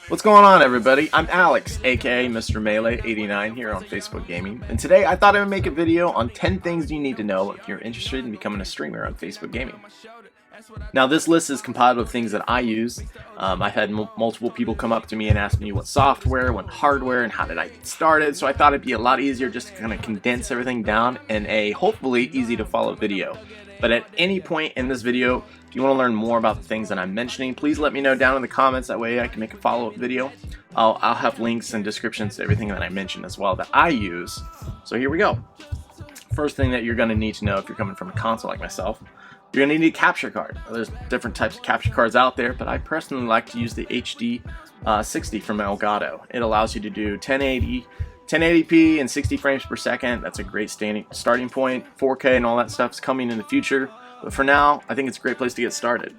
What's going on, everybody? I'm Alex, aka Mr. Melee89 here on Facebook Gaming, and today I thought I would make a video on 10 things you need to know if you're interested in becoming a streamer on Facebook Gaming. Now, this list is compiled with things that I use. I've had multiple people come up to me and ask me what software, what hardware, and how did I get started, so I thought it'd be a lot easier just to kind of condense everything down in a hopefully easy to follow video. But at any point in this video, if you want to learn more about the things that I'm mentioning, please let me know down in the comments. That way I can make a follow-up video. I'll have links and descriptions to everything that I mentioned as well that I use. So here we go. First thing that you're going to need to know if you're coming from a console like myself, you're going to need a capture card. There's different types of capture cards out there, but I personally like to use the HD60 from Elgato. It allows you to do 1080p and 60 frames per second. That's a great starting point. 4K and all that stuff's coming in the future, but for now, I think it's a great place to get started.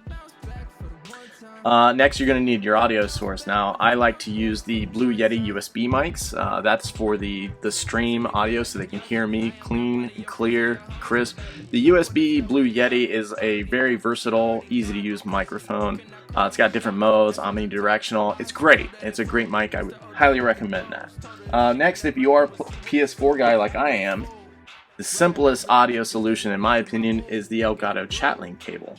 Next, you're going to need your audio source. Now, I like to use the Blue Yeti USB mics. That's for the stream audio, so they can hear me clean, clear, crisp. The USB Blue Yeti is a very versatile, easy to use microphone. It's got different modes, omnidirectional. It's great. It's a great mic. I would highly recommend that. Next, if you are a PS4 guy like I am, the simplest audio solution, in my opinion, is the Elgato ChatLink cable.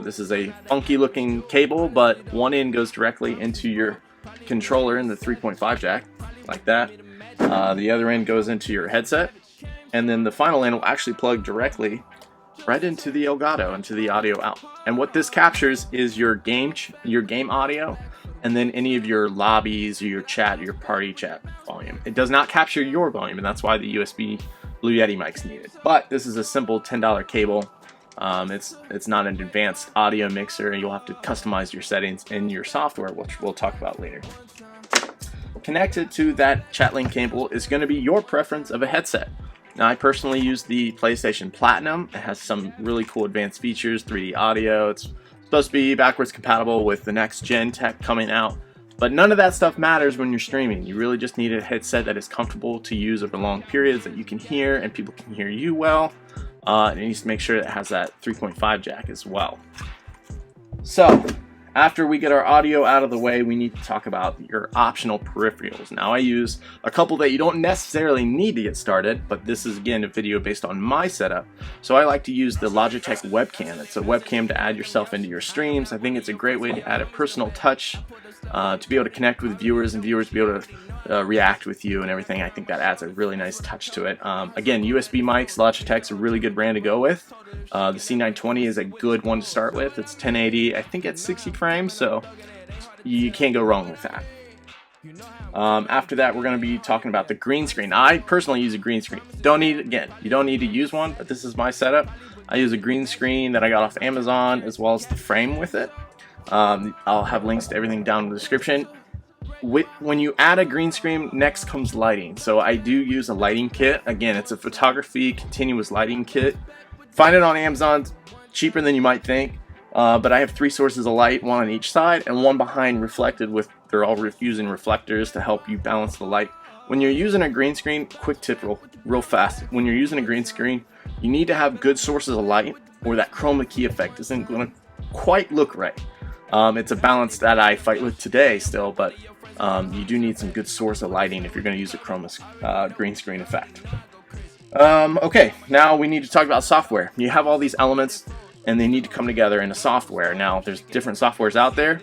This is a funky looking cable, but one end goes directly into your controller in the 3.5 jack, like that. The other end goes into your headset, and then the final end will actually plug directly right into the Elgato, into the audio out. And what this captures is your game audio, and then any of your lobbies or your chat, your party chat volume. It does not capture your volume, and that's why the USB Blue Yeti mic's needed. But this is a simple $10 cable. It's not an advanced audio mixer, and you'll have to customize your settings in your software, which we'll talk about later. Connected to that ChatLink cable is going to be your preference of a headset. Now, I personally use the PlayStation Platinum. It has some really cool advanced features, 3D audio. It's supposed to be backwards compatible with the next gen tech coming out. But none of that stuff matters when you're streaming. You really just need a headset that is comfortable to use over long periods, that you can hear and people can hear you well. And it needs to make sure that it has that 3.5 jack as well. So, after we get our audio out of the way, we need to talk about your optional peripherals. Now, I use a couple that you don't necessarily need to get started, but this is, again, a video based on my setup. So I like to use the Logitech Webcam. It's a webcam to add yourself into your streams. I think it's a great way to add a personal touch, to be able to connect with viewers, and viewers to be able to react with you and everything. I think that adds a really nice touch to it. Again, USB mics, Logitech's a really good brand to go with. The C920 is a good one to start with. It's 1080, I think it's 60 frames, so you can't go wrong with that. After that, we're going to be talking about the green screen. I personally use a green screen. You don't need to use one, but this is my setup. I use a green screen that I got off Amazon, as well as the frame with it. I'll have links to everything down in the description. When you add a green screen, next comes lighting. So I do use a lighting kit. Again, it's a photography continuous lighting kit. Find it on Amazon, cheaper than you might think. But I have 3 sources of light, one on each side and one behind reflected with, they're all using reflectors to help you balance the light. When you're using a green screen, quick tip real fast. When you're using a green screen, you need to have good sources of light, or that chroma key effect isn't going to quite look right. It's a balance that I fight with today still, but you do need some good source of lighting if you're going to use a chroma green screen effect. Okay, now we need to talk about software. You have all these elements, and they need to come together in a software. Now, there's different softwares out there.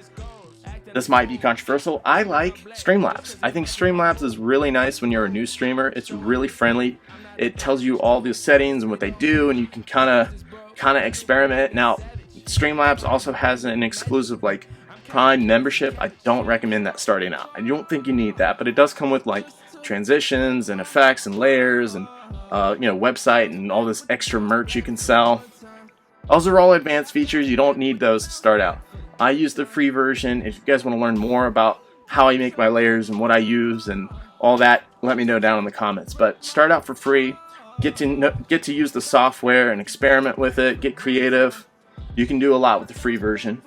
This might be controversial. I like Streamlabs. I think Streamlabs is really nice when you're a new streamer. It's really friendly. It tells you all the settings and what they do, and you can kind of experiment. Now, Streamlabs also has an exclusive like Prime membership. I don't recommend that starting out. I don't think you need that, but it does come with like transitions and effects and layers and website and all this extra merch you can sell. Those are all advanced features. You don't need those to start out. I use the free version. If you guys want to learn more about how I make my layers and what I use and all that, let me know down in the comments. But start out for free. Get to use the software and experiment with it. Get creative. You can do a lot with the free version.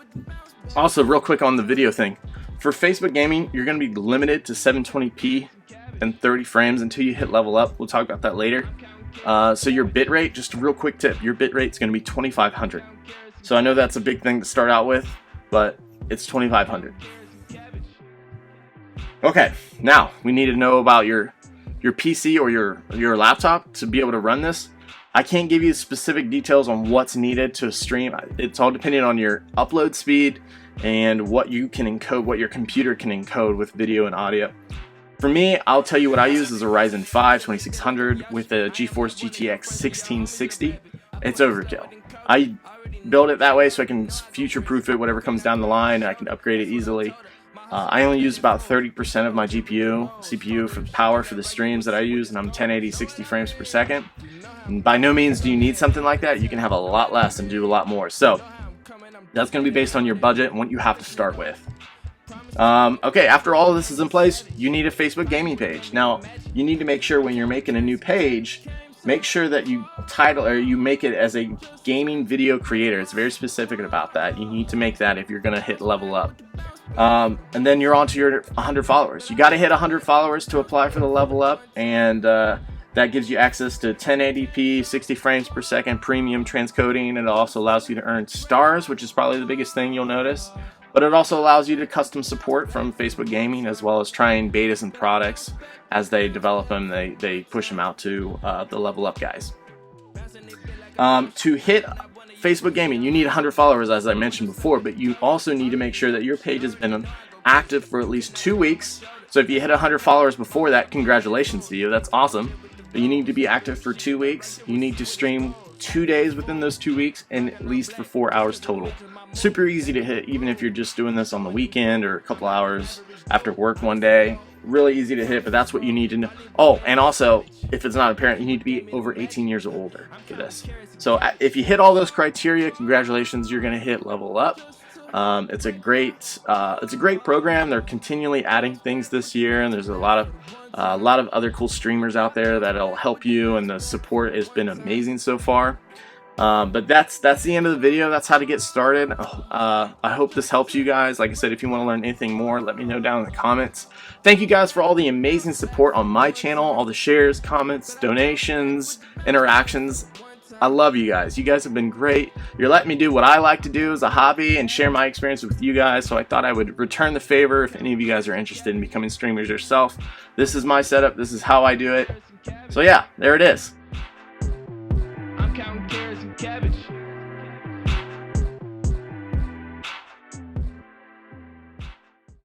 Also, real quick on the video thing. For Facebook Gaming, you're going to be limited to 720p and 30 frames until you hit level up. We'll talk about that later. So your bitrate, just a real quick tip, your bitrate is going to be 2500. So I know that's a big thing to start out with, but it's 2500. Okay, now we need to know about your PC or your laptop to be able to run this. I can't give you specific details on what's needed to stream. It's all dependent on your upload speed and what you can encode, what your computer can encode with video and audio. For me, I'll tell you what I use is a Ryzen 5 2600 with a GeForce GTX 1660. It's overkill. I build it that way so I can future-proof it, whatever comes down the line, and I can upgrade it easily. I only use about 30% of my CPU for power for the streams that I use, and I'm 1080 60 frames per second. And by no means do you need something like that. You can have a lot less and do a lot more. So that's going to be based on your budget and what you have to start with. Okay, after all of this is in place, you need a Facebook gaming page. Now, you need to make sure when you're making a new page, make sure that you title or you make it as a gaming video creator. It's very specific about that. You need to make that if you're going to hit level up. And then you're on to your 100 followers. You got to hit 100 followers to apply for the level up, and that gives you access to 1080p, 60 frames per second, premium transcoding, and it also allows you to earn stars, which is probably the biggest thing you'll notice. But it also allows you to custom support from Facebook Gaming, as well as trying betas and products as they develop them. They push them out to the level up guys. To hit Facebook Gaming, you need 100 followers, as I mentioned before, but you also need to make sure that your page has been active for at least 2 weeks. So if you hit 100 followers before that, congratulations to you. That's awesome. But you need to be active for 2 weeks. You need to stream 2 days within those 2 weeks, and at least for 4 hours total. Super easy to hit, even if you're just doing this on the weekend or a couple hours after work one day. Really easy to hit, but that's what you need to know. Oh, and also, if it's not apparent, you need to be over 18 years or older for this. So if you hit all those criteria, congratulations, you're going to hit level up. It's a great program. They're continually adding things this year, and there's a lot of other cool streamers out there that'll help you, and the support has been amazing so far. But that's the end of the video. That's how to get started. I hope this helps you guys. Like I said, if you want to learn anything more, let me know down in the comments. Thank you guys for all the amazing support on my channel, all the shares, comments, donations, interactions. I love you guys. You guys have been great. You're letting me do what I like to do as a hobby and share my experience with you guys, so I thought I would return the favor if any of you guys are interested in becoming streamers yourself. This is my setup. This is how I do it. So yeah, there it is.